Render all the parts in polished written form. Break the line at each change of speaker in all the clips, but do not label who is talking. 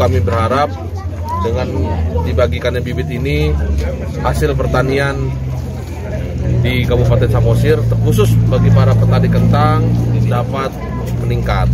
kami berharap dengan dibagikannya bibit ini, hasil pertanian di Kabupaten Samosir, terkhusus bagi para petani kentang, dapat meningkat.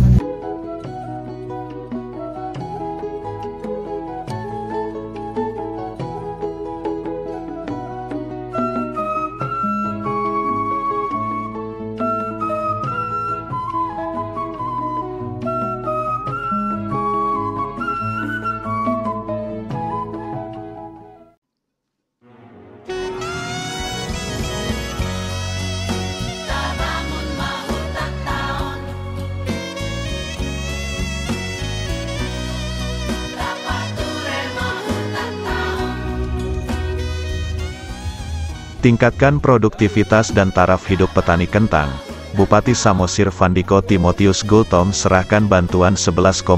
Tingkatkan produktivitas dan taraf hidup petani kentang. Bupati Samosir Vandiko Timotius Gultom serahkan bantuan 11,9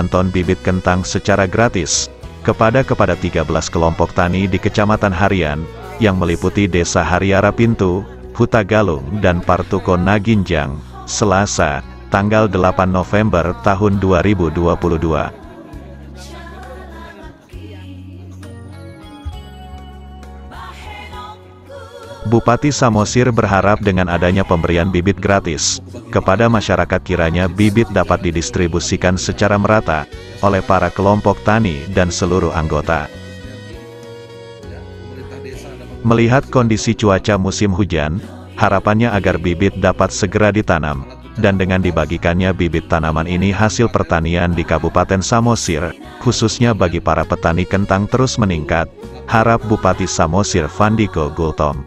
ton bibit kentang secara gratis kepada 13 kelompok tani di Kecamatan Harian, yang meliputi Desa Hariara Pintu, Hutagalung, dan Partuko Naginjang, Selasa, tanggal 8 November tahun 2022. Bupati Samosir berharap dengan adanya pemberian bibit gratis kepada masyarakat, kiranya bibit dapat didistribusikan secara merata oleh para kelompok tani dan seluruh anggota. Melihat kondisi cuaca musim hujan, harapannya agar bibit dapat segera ditanam, dan dengan dibagikannya bibit tanaman ini, hasil pertanian di Kabupaten Samosir, khususnya bagi para petani kentang, terus meningkat, harap Bupati Samosir Vandiko Gultom.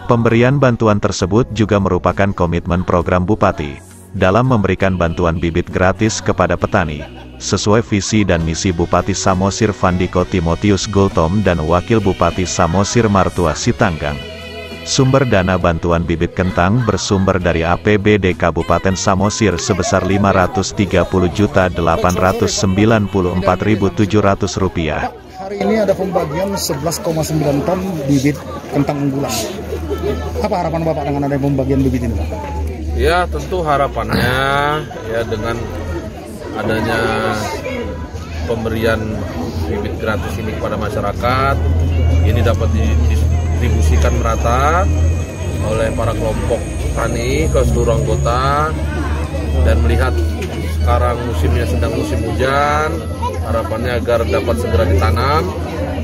Pemberian bantuan tersebut juga merupakan komitmen program Bupati dalam memberikan bantuan bibit gratis kepada petani, sesuai visi dan misi Bupati Samosir Vandiko Timotius Gultom dan Wakil Bupati Samosir Martua Sitanggang. Sumber dana bantuan bibit kentang bersumber dari APBD Kabupaten Samosir sebesar Rp503.894.700.
Hari ini ada pembagian 11,9 ton bibit kentang unggulan. Apa harapan Bapak dengan ada pembagian bibit ini, Pak?
Ya, tentu harapannya ya dengan adanya pemberian bibit gratis ini kepada masyarakat, ini dapat didistribusikan merata oleh para kelompok tani ke seluruh anggota, dan melihat sekarang musimnya sedang musim hujan, harapannya agar dapat segera ditanam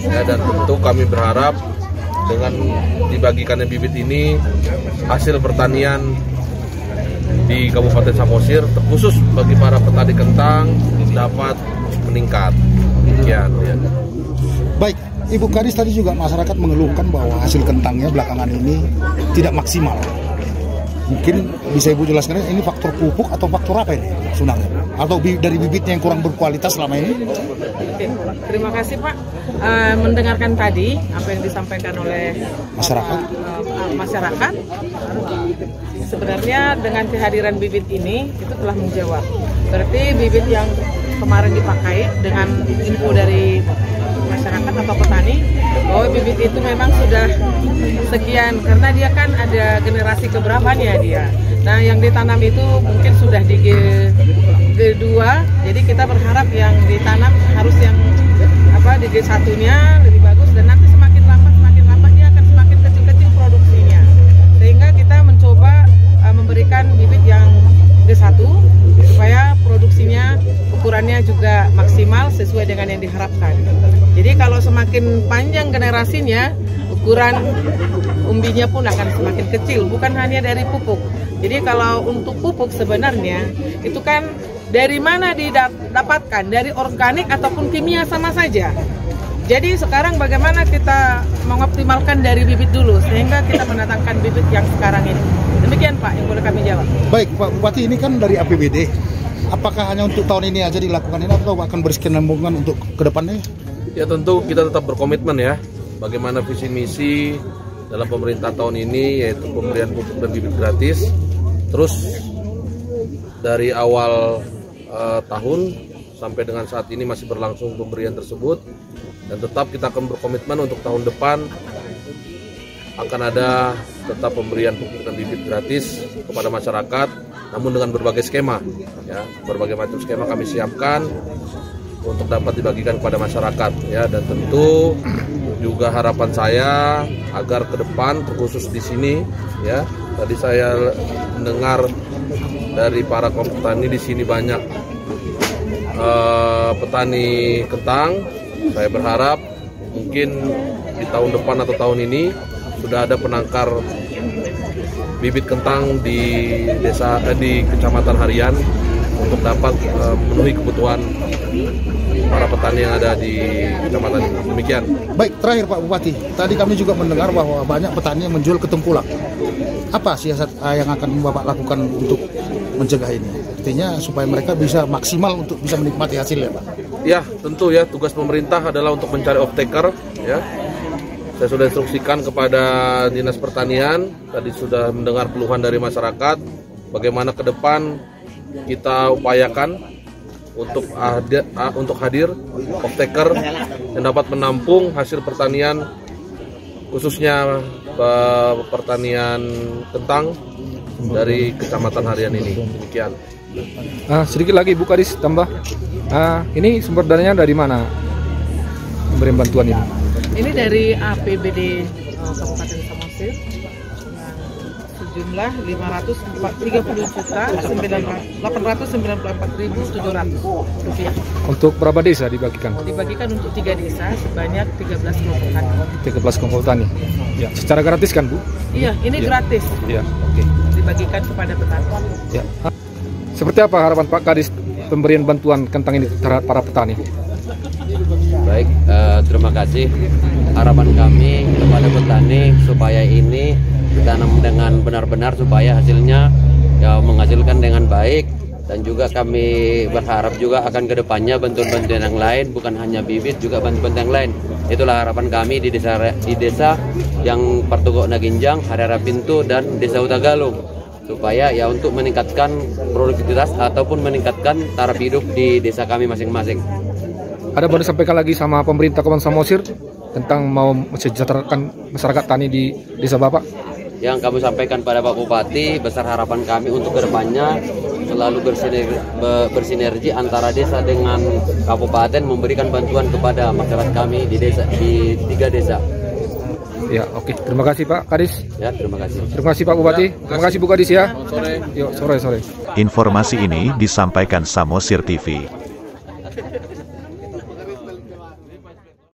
ya, dan tentu kami berharap dengan dibagikannya bibit ini, hasil pertanian di Kabupaten Samosir, terkhusus bagi para petani kentang, dapat meningkat. Demikian ya.
Baik, Ibu Kadis, tadi juga masyarakat mengeluhkan bahwa hasil kentangnya belakangan ini tidak maksimal. Mungkin bisa Ibu jelaskan, ini faktor pupuk atau faktor apa ini sebenarnya? Atau dari bibitnya yang kurang berkualitas selama ini?
Terima kasih, Pak. Mendengarkan tadi apa yang disampaikan oleh masyarakat, sebenarnya dengan kehadiran bibit ini itu telah menjawab. Berarti bibit yang kemarin dipakai dengan info dari masyarakat atau petani bahwa bibit itu memang sudah sekian, karena dia kan ada generasi keberapanya dia. Nah, yang ditanam itu mungkin sudah di G2, jadi kita berharap yang ditanam harus yang di G1-nya lebih bagus, dan nanti semakin lambat dia akan semakin kecil-kecil produksinya. Sehingga kita mencoba memberikan bibit yang G1 supaya produksinya, ukurannya juga maksimal sesuai dengan yang diharapkan. Jadi kalau semakin panjang generasinya, ukuran umbinya pun akan semakin kecil, bukan hanya dari pupuk. Jadi kalau untuk pupuk sebenarnya itu kan dari mana didapatkan, dari organik ataupun kimia sama saja. Jadi sekarang bagaimana kita mengoptimalkan dari bibit dulu sehingga kita mendatangkan bibit yang sekarang ini. Demikian Pak yang boleh kami jawab.
Baik Pak Bupati, ini kan dari APBD. Apakah hanya untuk tahun ini aja dilakukan ini atau akan berkesinambungan untuk kedepannya?
Ya, tentu kita tetap berkomitmen ya. Bagaimana visi misi dalam pemerintah tahun ini, yaitu pemberian pupuk dan bibit gratis. Terus dari awal tahun sampai dengan saat ini masih berlangsung pemberian tersebut, dan tetap kita akan berkomitmen untuk tahun depan akan ada tetap pemberian pupuk dan bibit gratis kepada masyarakat namun dengan berbagai skema, ya, berbagai macam skema kami siapkan untuk dapat dibagikan kepada masyarakat, ya. Dan tentu juga harapan saya agar ke depan, terkhusus di sini, ya, tadi saya mendengar dari para petani di sini banyak petani kentang. Saya berharap mungkin di tahun depan atau tahun ini sudah ada penangkar bibit kentang di desa di Kecamatan Harian untuk dapat memenuhi kebutuhan para petani yang ada di kecamatan ini. Demikian.
Baik, terakhir Pak Bupati, tadi kami juga mendengar bahwa banyak petani yang menjual ketengkulak. Apa siasat yang akan Bapak lakukan untuk mencegah ini? Artinya supaya mereka bisa maksimal untuk bisa menikmati hasilnya, Pak.
Ya, tentu ya, tugas pemerintah adalah untuk mencari off-taker, ya. Saya sudah instruksikan kepada Dinas Pertanian, tadi sudah mendengar keluhan dari masyarakat, bagaimana ke depan kita upayakan untuk hadir off-taker yang dapat menampung hasil pertanian, khususnya pertanian kentang dari Kecamatan Harian ini. Demikian.
Sedikit lagi Bu Kadis tambah. Ini sumber dananya dari mana? Pemberian bantuan ini?
Ini dari APBD Kabupaten Samosir sejumlah 530.894.700 rupiah.
Untuk berapa desa dibagikan?
Dibagikan untuk 3 desa sebanyak 13 kelompok tani.
13 kelompok tani. Ya, secara gratis kan Bu?
Iya, ini gratis.
Iya, oke.
Dibagikan kepada petani.
Ya. Seperti apa harapan Pak Kadis pemberian bantuan kentang ini terhadap para petani?
Baik, terima kasih. Harapan kami kepada petani supaya ini ditanam dengan benar-benar supaya hasilnya ya menghasilkan dengan baik, dan juga kami berharap juga akan kedepannya bantuan-bantuan yang lain, bukan hanya bibit, juga bantuan yang lain. Itulah harapan kami di desa yang Partugok Naginjang, Harara Pintu, dan Desa Utagalung, supaya ya untuk meningkatkan produktivitas ataupun meningkatkan taraf hidup di desa kami masing-masing.
Ada baru sampaikan lagi sama pemerintah Kabupaten Samosir tentang mau mensejahterakan masyarakat tani di desa Bapak?
Yang kami sampaikan pada Pak Bupati, besar harapan kami untuk kedepannya selalu bersinergi antara desa dengan kabupaten, memberikan bantuan kepada masyarakat kami di 3 desa.
Ya, oke. Terima kasih Pak Kadis.
Ya, terima kasih.
Terima kasih Pak Bupati. Terima kasih Bu Kadis ya.
Sore.
Yuk, sore.
Informasi ini disampaikan Samosir TV.